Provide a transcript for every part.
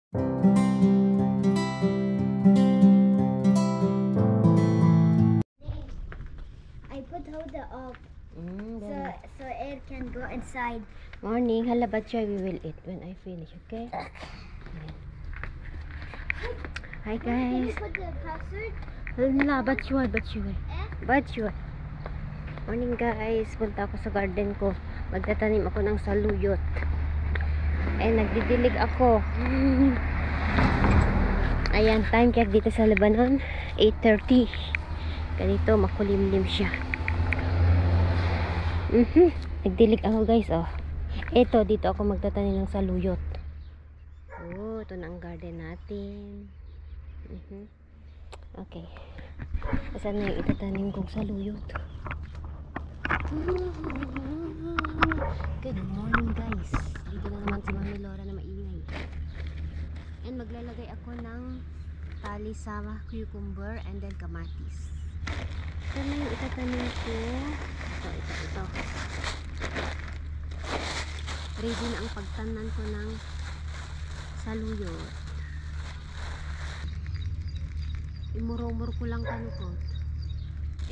I put holder up so air can go inside. Morning. Hala, Batchoy, we will eat when I finish, okay? Hi, Can you guys. put the password? Hala, Batchoy. Eh? Morning, guys. Punta ako sa garden ko. Magtatanim ako ng saluyot. Nagdidilig ako. Ayan, time check dito sa Lebanon. 8:30. Ganito, makulimlim siya. Nagdilig ako, guys, oh. Ito, dito ako magtatanim ng saluyot. Oh, ito na ang garden natin. Okay. Asan na yung itatanim kong saluyot? Good morning, guys. Dito na naman si Mami Laura na maingay. And maglalagay ako ng tali sa cucumber and then kamatis. Ito na yung itatanim ko. Ito. Ready na ang pagtanan ko ng saluyot. Imuro-muro ko lang kanukot.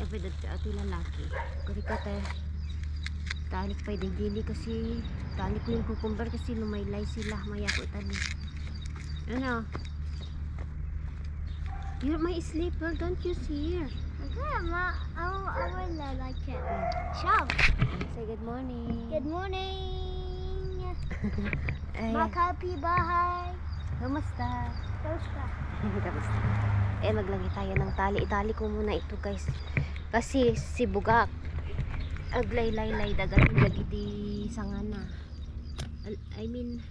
Evedad ka ati lalaki. Kuri ka tayo. Talik pa dili kasi talik ko yung cucumber kasi lumaylay sila. Maya ko itali. Ano? You're my sleeper. Don't you see her? Okay, Ma. I will like it. Ciao. Say good morning. Good morning. Ay, Makapi bahay. kamusta? Kamusta? Kamusta? Maglagay tayo ng tali. Itali ko muna ito, guys. Kasi si Bugak aglaylay dagat lagi di sangana. I mean,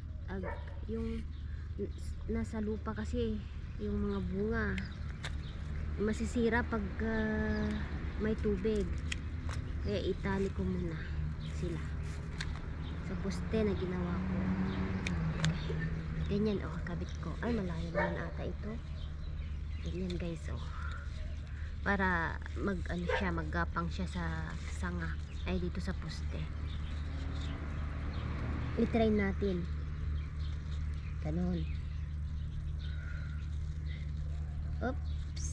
yung nasa lupa kasi yung mga bunga masisira pag may tubig. Kaya itali ko muna sila sa poste na ginawa ko. Ganyan, oh, kabit ko. Ay, malayo naman ata ito. Ganyan, guys, oh. Para maggapang siya sa sanga. Ay, dito sa poste. I-try natin. Ganon. Oops.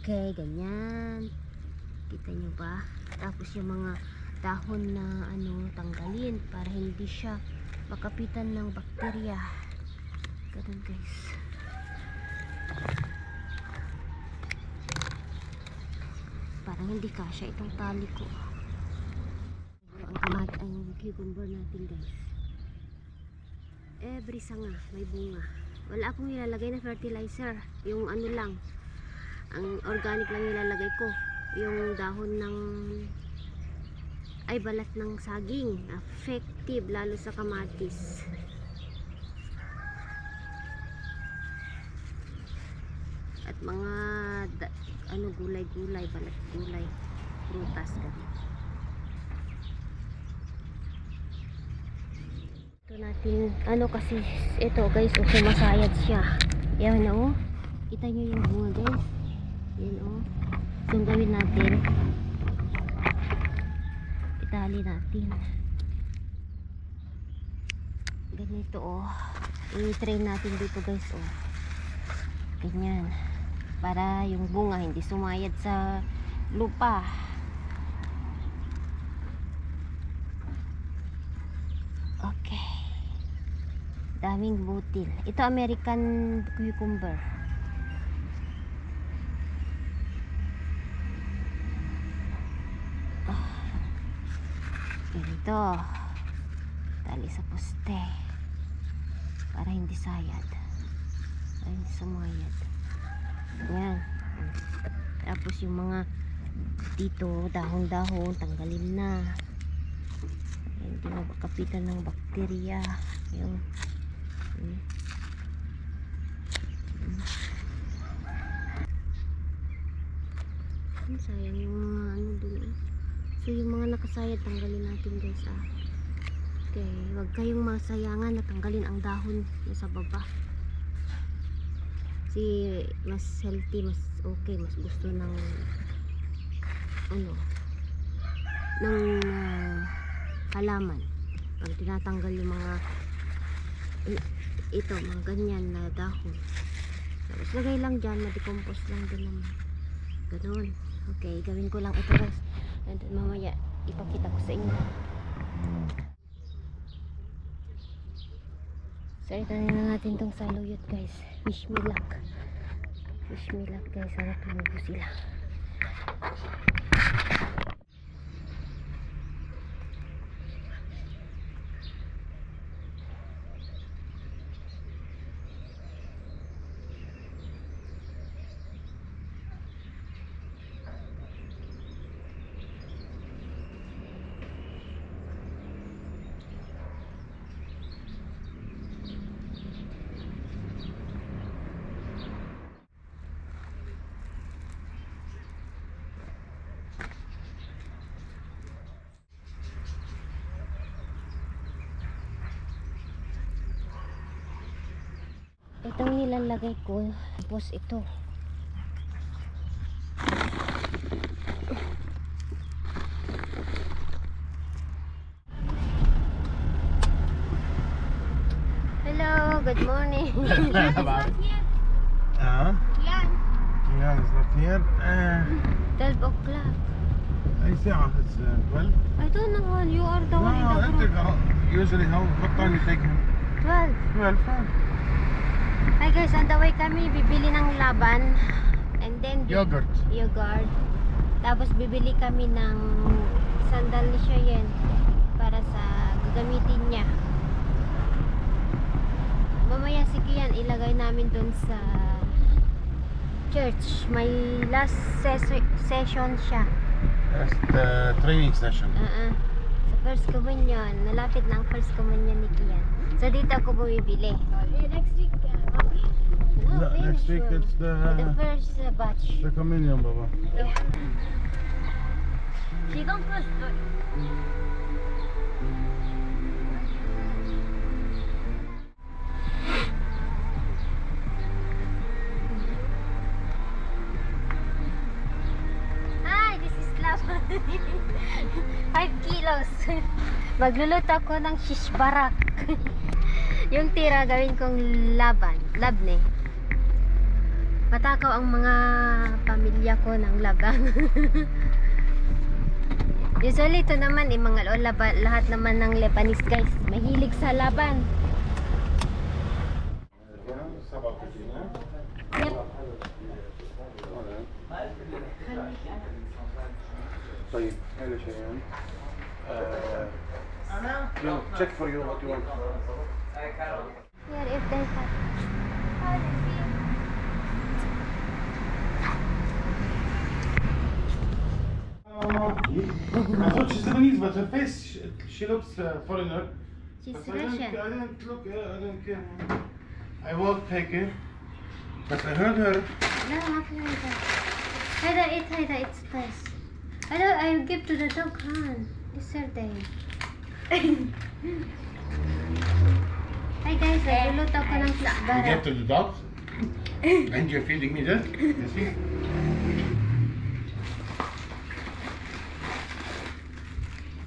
Okay, ganyan. Kita nyo ba? Tapos yung mga dahon na tanggalin para hindi siya makapitan ng bakterya. Ganun, guys. Parang hindi kasya itong tali ko. Ang cucumber natin, guys. Every sanga may bunga. Wala akong ilalagay na fertilizer. Yung lang, ang organic lang ilalagay ko. Yung dahon ng balat ng saging. Effective lalo sa kamatis. At mga gulay-gulay, balat gulay, prutas ganun. Ito natin, kasi ito, guys, sumasayad siya. Yan, oh. Kita nyo yung bunga, guys. Yan, oh. So, yung gawin natin, itali natin. Ganito, oh. I-train natin dito, guys, oh. Ganyan. Para yung bunga hindi sumayad sa lupa. Okay. Daming butil. Ito American cucumber. Ganito. Tali sa poste. Para hindi sayad. Para hindi sumayad. Yan. Tapos yung mga dito, dahon-dahon, tanggalin na. Hindi na kapitan ng bakterya. Yung sayang yung mga dun. So yung mga nakasayad, tanggalin natin, guys, Okay, wag kayong masayangan na tanggalin ang dahon na sa baba. Kasi mas healthy, mas okay, mas gusto ng halaman pag tinatanggal yung mga ito, mga ganyan na dahon. Tapos lagay lang dyan, ma-decompose lang din naman. Ganun. Okay, gawin ko lang ito guys. And then mamaya, ipakita ko sa inyo. So, ito na natin tong saluyot guys. Wish me luck. Wish me luck guys. Sana tumubo sila. Itong nilalagay ko, tapos ito. Hello, good morning. Kian is not here. 12 o'clock. أي ساعة? It's 12. I don't know, you are the one in the أنت front. usually what time you take him? 12. 12. Fine. Hi guys, on the way kami, bibili ng laban. And then Yogurt. Yogurt. Tapos bibili kami ng sandal ni Cheyenne para sa gagamitin niya. Mamaya si Kian ilagay namin dun sa church. May last session siya. That's the training session. Sa first communion. Nalapit na ang first communion ni Kian. So dito ako bumibili. Next week, No, next week sure. it's The first batch. the communion, Baba. she don't close the door. Hi, this is laban. 5 kilos. Magluluto ako ng shish barak. Yung tira gawin kong laban, labne. Matakaw ang mga pamilya ko ng laban. Usually ito naman mga laban, lahat naman ng Lebanese guys mahilig sa laban. Yep. طيب حلو شيئا check for you what you want. Here if they have. I thought she's Lebanese, but her face, she looks foreigner. She's But I Russian. didn't look, I didn't care. I won't take it, but I heard her. No, nothing like that. Haida, it's nice. I give to the dog, Han. Yesterday. Hi guys, nagluluto ako ng You kisbara. get to the dogs, and you're feeding me this. You see?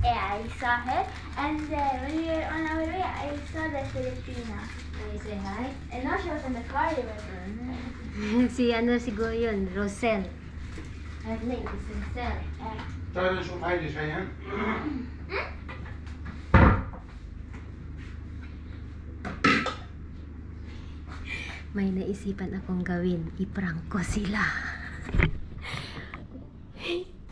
Yeah, I saw her, and when we were on our way, I saw the Filipina. You say hi? And now she was in the car with her. si Goyon, Rosel. Her name is Rosel. تعال نشوف هيدي شيئا. May naisipan akong gawin, iprank ko sila.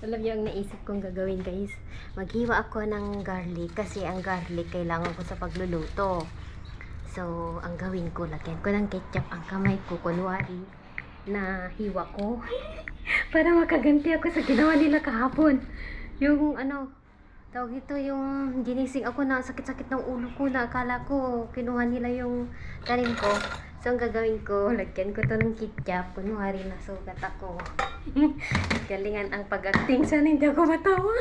Alam niyo ang naisip kong gagawin guys, maghiwa ako ng garlic kasi ang garlic kailangan ko sa pagluluto. So ang gawin ko, lagyan ko ng ketchup ang kamay ko, kunwari na hiwa ko para makaganti ako sa ginawa nila kahapon. Yung ano, tawag ito, yung ginising ako na sakit-sakit ng ulo ko na akala ko kinuha nila yung kanin ko. So ang gagawin ko, lagyan ko to ng ketchup, kunwari nasugat ako. Galingan ang pag-acting, sana hindi ako matawa.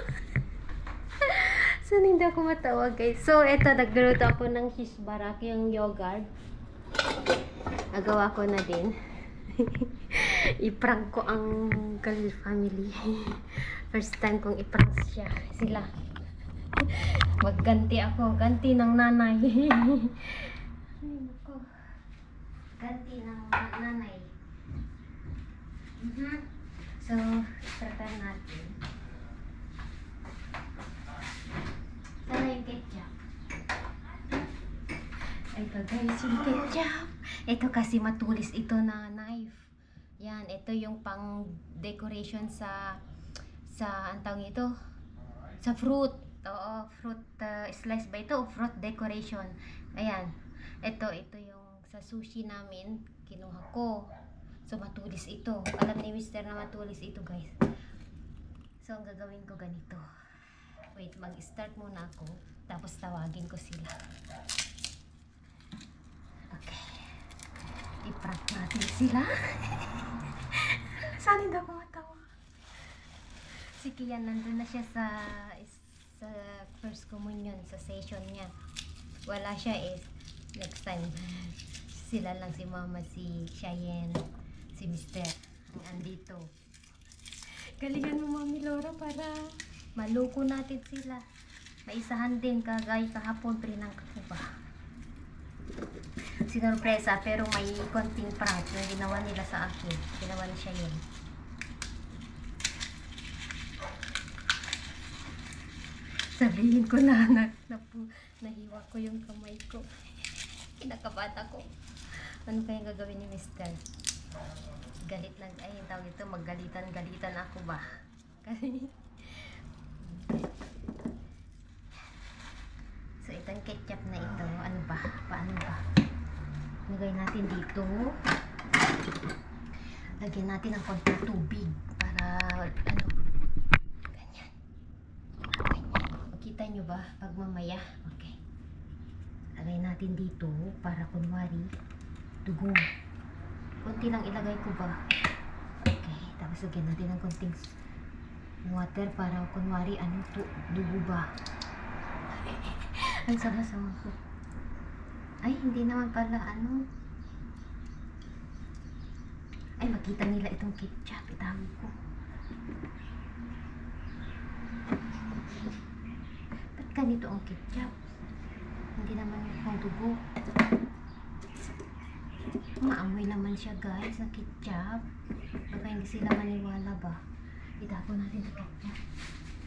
Sana hindi ako matawa guys. So eto, nagluluto ako ng shish barak, yung yogurt. Nagawa ko na din. I-prank ko ang Galil family. First time kong i-prank sila. Magganti ako, ganti ng nanay. Ay nako. ganti ng nanay. So, prepare natin. Sana yung ketchup. Ito guys, yung ketchup. Ito kasi matulis ito na knife. Yan, ito yung pang decoration sa ang tawag ito, sa fruit. Oo, fruit slice ba ito? Fruit decoration. Ayan. Ito yung sa sushi namin, kinuha ko. So, matulis ito. Alam ni Mister na matulis ito, guys. So, ang gagawin ko ganito. Wait, mag-start muna ako. Tapos, tawagin ko sila. Okay. I-prank natin sila. Saan hindi ako matawa? Si Kian, nandun na siya sa First Communion, sa session niya. Wala siya next time. Sila lang, si Mama, si Cheyenne, si Mister, ang andito. Galingan mo, Mami Laura, para maloko natin sila. Maisahan din, kagaya kahapon, prinang ko ba? Sinurpresa, pero may konting prank yung ginawa nila sa akin. Ginawa ni Cheyenne. Sabihin ko na nahiwa ko yung kamay ko. Kinakabata ko. Ano kayang gagawin ni Mister? Galit lang, ay yung tawag ito, maggalitan-galitan ako ba? Kasi so itong ketchup na ito, ano ba? Paano ba? Lagay natin dito. Lagyan natin ng konting tubig para ano, ganyan. Makita nyo ba pag mamaya? Okay. Lagay natin dito para kunwari dugo. Kunti lang ilagay ko ba? Okay. Tapos lagyan natin ng konting water para kunwari ano to, dugo ba? Ang sama-sama ko. Ay, hindi naman pala ano. Ay, makita nila itong ketchup. Itawag ko. Ba't ganito ang ketchup? Hindi naman yung dugo. Maamoy naman siya, guys, na ketchup. Baka hindi sila maniwala ba? Itapon natin sa ketchup.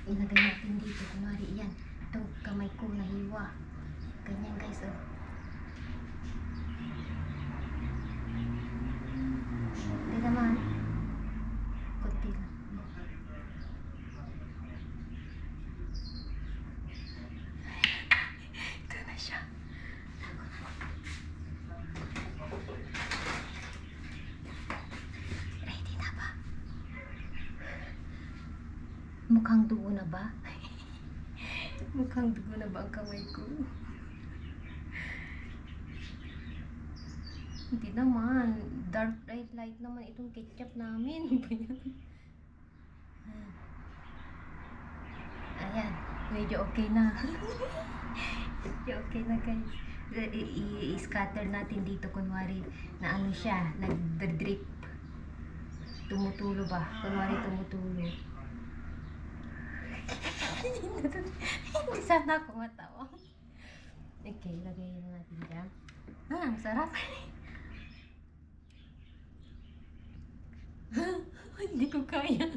Ilagay natin dito. Kunwari, yan. Itong kamay ko nahiwa. Ganyan, guys, oh. Hindi naman. Kunti lang. Ito na siya. Ready na ba? Mukhang dugo na ba? Mukhang dugo na ba ang kamay ko? Hindi naman. Dark light naman itong ketchup namin. Ayan. Medyo okay na. Medyo okay na, guys. I-scatter natin dito kunwari na ano siya. Nag-drip. Tumutulo ba? Kunwari tumutulo. Hindi sana ako matawa. Okay, lagay na natin dyan. Ang sarap. Hindi ko kaya.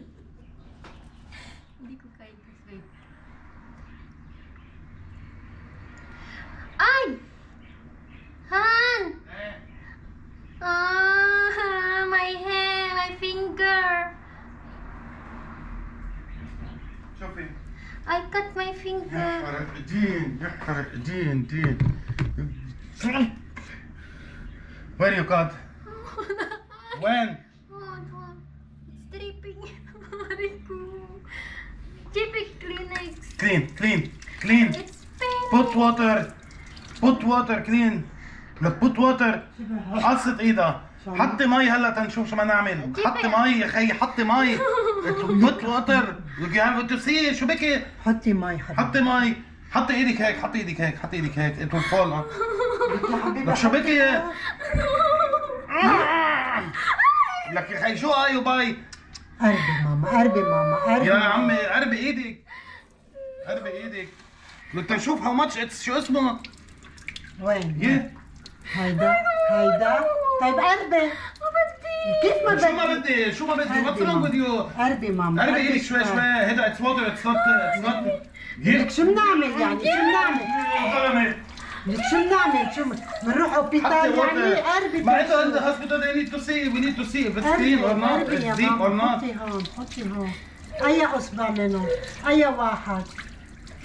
Hindi ko kaya. Wait. Ay! Han! My hand, my finger. شوفي I cut my finger. يحرق دين Where you cut? When? It's dripping. Mariku. Dripping Kleenex. Clean. It's pain. Put water clean. لك put water. قصت ايدها. حطي مي هلا تنشوف شو ما نعمل. حطي مي يا خي، حطي مي. put water. You have to see شو بكي. حطي مي. حطي ايدك هيك. It will fall. لك شو بكي. لك يا خي شو ايو باي. قربي ماما. يا عمي قربي ايدك. لك تنشوف how much it's شو اسمه. وين؟ Yeah. هيدا طيب قربي. كيف ما شو ما بدي؟ بدي شو ما بدي what's wrong with you قربي ماما. قربي إلك شوي شوي هيدا it's water it's not لك شو بنعمل يعني؟ شو بنعمل؟ غلط لك شو بنعمل؟ شو بنروح اوبيتال يعني؟ قربي. ما انت in the hospital they need to see we need to see if it's clean or not it's deep or not حطي هون حطي هون. أي أصبع منهم؟ أي واحد؟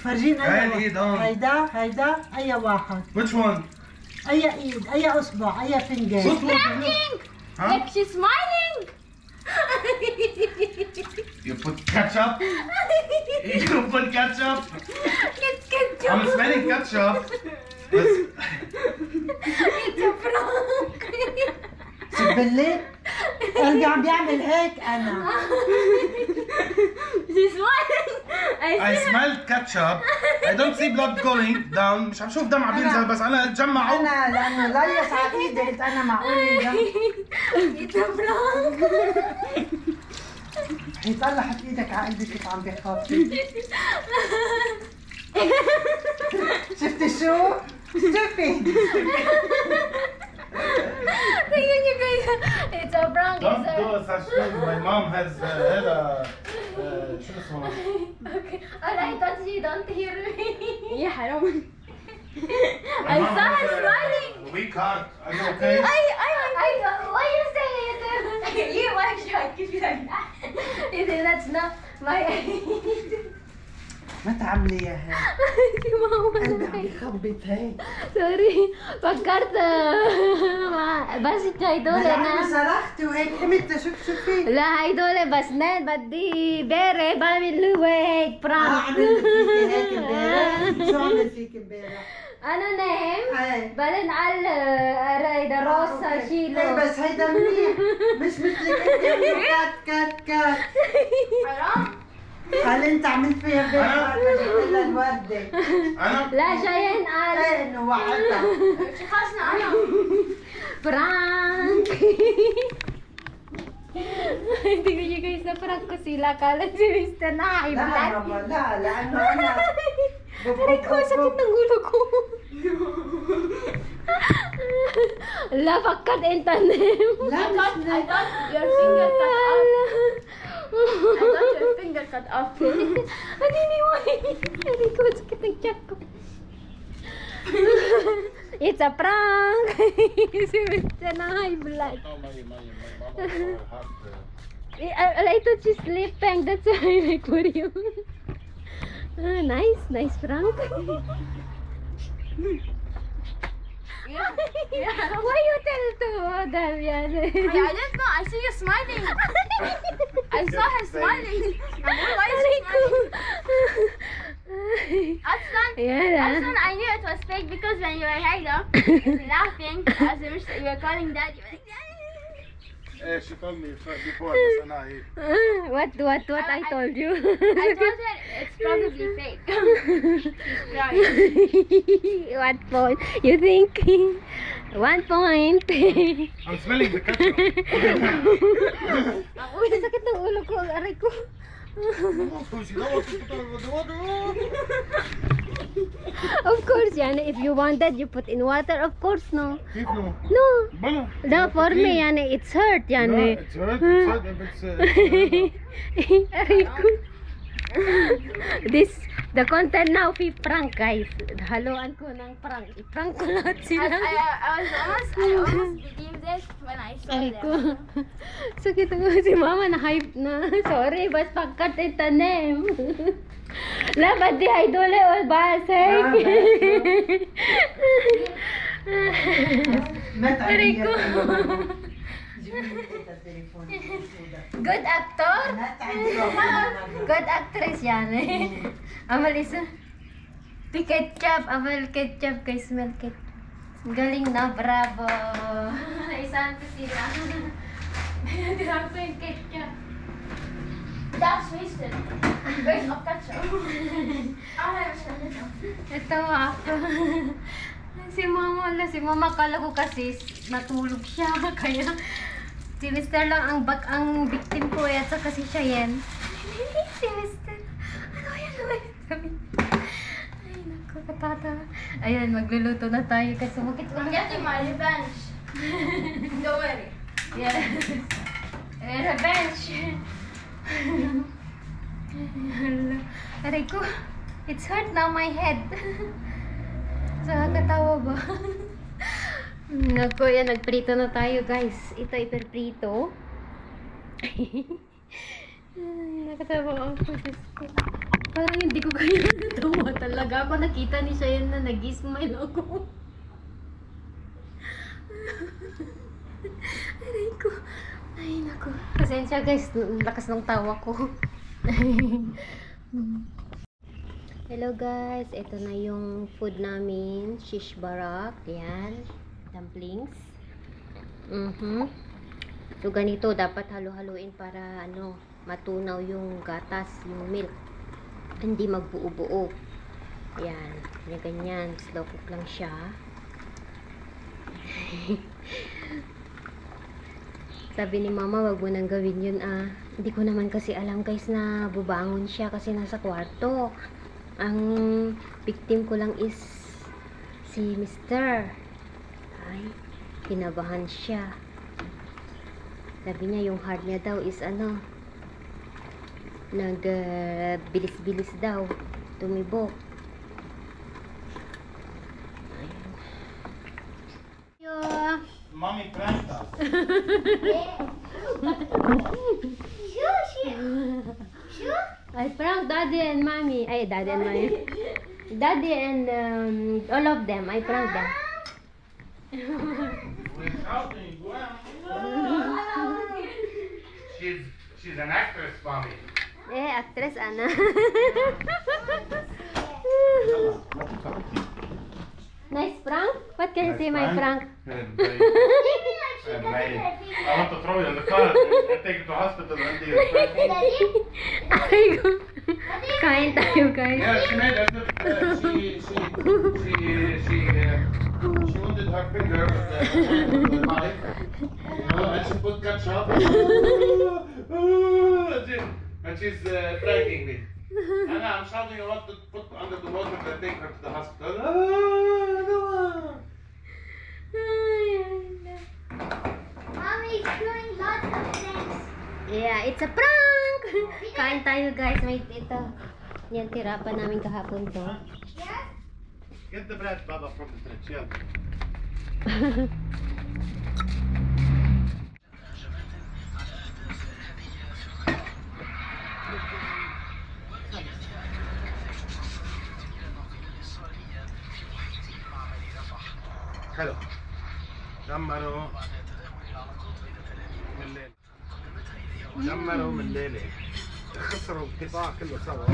فرجينا هاي أي الإيد واحد. هون. هيدا أي واحد؟ which one أي إيد؟ أي أصبع؟ أي فينجر؟ put water huh Like she's smiling. you put ketchup you put ketchup It's ketchup. I'm smelling ketchup بس It's a prank. سبلي؟ قلبي عم بيعمل هيك أنا. She's smiling. I smelled ketchup I don't see blood going down مش عم شوف دم عم ينزل بس انا اتجمعوا أنا لأنه ليس على إيدي قلت أنا معقول ده. It's a prank. طلع حط إيدك على قلبي كيف عم بيخاطب. شفتي شو؟ stupid. You guys, it's a prank. Don't It's do such thing my mom has هذا شو اسمه Okay. And I thought you don't hear me. Yeah, حرام. My I mom saw has her a smiling. weak heart are you okay Why you say it? You why should keep it like that? You think that's not my ما تعملي يا هيك. Si Mama. قلبي عم يخبط هيك. Sorry. فكرت بس هيدول بلا أنا انا. صرختي وهيك قمت شوفي. لا هيدول بس نان بدي بيري بعمل له هيك برانك. عملت فيكي هيك امبارح. شو عملت فيكي امبارح؟ انا نايم ايه بعدين على هيدا روسا ايه شيله. بس هيدا منيح. مش مثلك انت عملوا كات. حرام. قال انت عملت فيها امبارح جبت لها الوردة. انا لا شايين قال ايه انه وعدتها. خلصنا انا. prank. Tingnan nyo guys, na-prank ko sila. Kala si Mr. لا nakaiblad. ماما لا لانه انا Aray ko, sakit ng ulo ko. La, pagkat intanim. لا مش I thought your finger cut off. I thought your finger cut off. Aniniway. Aray ko, sakit ng tiyak ko. It's a prank. Si Mr. na high blood. I thought she's sleeping. That's why I put you. Nice prank. Why you tell to them yan? I didn't know. I see you smiling. I saw her smiling. Why is she Aray ko. smiling? Aslan, Yeah. Aslan, I knew it was fake because when you were here, laughing, as you were calling dad, you were like, ايه she told me before بس انا هيك What I told you? I told her it's probably fake. She's crying. What point? You think? 1 point. I'm smelling the ketchup Uy, sakit ng ulo ko. Aray ko. Of course, yani, if you wanted, you put in water. Of course, no. كيف نو؟ No. بلا No, for me, yani, it's hurt, لا yani. it's hurt if it's Aray ko. This, the content now, prank, guys. Haluan ko ng prank. I-prank ko lahat sila. I almost believed it when I saw Aray ko. them. Sakit ko si mama na hype na. Sorry, bas pagkat itanim. Labat di idole o basek. ما تعملي Rico. Good actor? ما تعملي Good actress yan eh. Amal isa. Ketchup. Amal ketchup kay smell ketchup. Galing na, bravo. Isaan ko sila. Dirang ko yung ketchup. That's wasted. Where's the ketchup? Ito ako. Si mama kala ko kasi matulog siya. Kaya si Mr. lang ang victim ko. At saka si Cheyenne. Si Mr. Ano yan? Sabi. Ay, naku, katata. Ayan, magluluto na tayo kasi sumakit I'm ulo. getting my revenge. The Yes. And a bench. Aray ko. It's hurt now my head. Nakakatawa ba? Naku, yan. Nagprito na tayo, guys. Ito, iperprito. Nakatawa ako. Parang hindi ko kaya natawa talaga. Ako nakita ni siya yun na nag-smile ako. Aray ko. Ay, naku. Pasensya guys. Lakas ng tawa ko. Hello guys. Ito na yung food namin. Shish barak. Yan. Dumplings. So ganito. Dapat halo-haloin para ano, matunaw yung gatas, yung milk. Hindi magbuo-buo. Yan. Ganyan. Slow cook lang siya. Sabi ni mama, wag mo nang gawin yun ah. Hindi ko naman kasi alam guys na bubangon siya kasi nasa kwarto. Ang victim ko lang is si Mr. Ay, kinabahan siya. Sabi niya yung heart niya daw is ano, bilis-bilis daw, tumibok. Ayun. Mommy pranked us. I pranked daddy and mommy. Ay, daddy and mommy. Daddy and all of them. I pranked them. We're shouting, she's an actress, mommy. Actress Ana. Nice prank? What can you say my prank? I want to throw you in the car and take you to hospital and do Ay, kain tayo guys. Yeah, she made as if she wounded her finger with the knife, and she put ketchup. And she's pranking me. And I'm shouting, I want to put under the water and take her to the hospital. Mommy's doing lots of things. Yeah, it's a prank! Kain tayo guys. May ito. Yan, tira pa namin kahapon to. Yes? Get the bread, Baba, from the fridge, yeah. حلو جمروا من الليل جمروا من الليلة خسروا القطاع كله سوا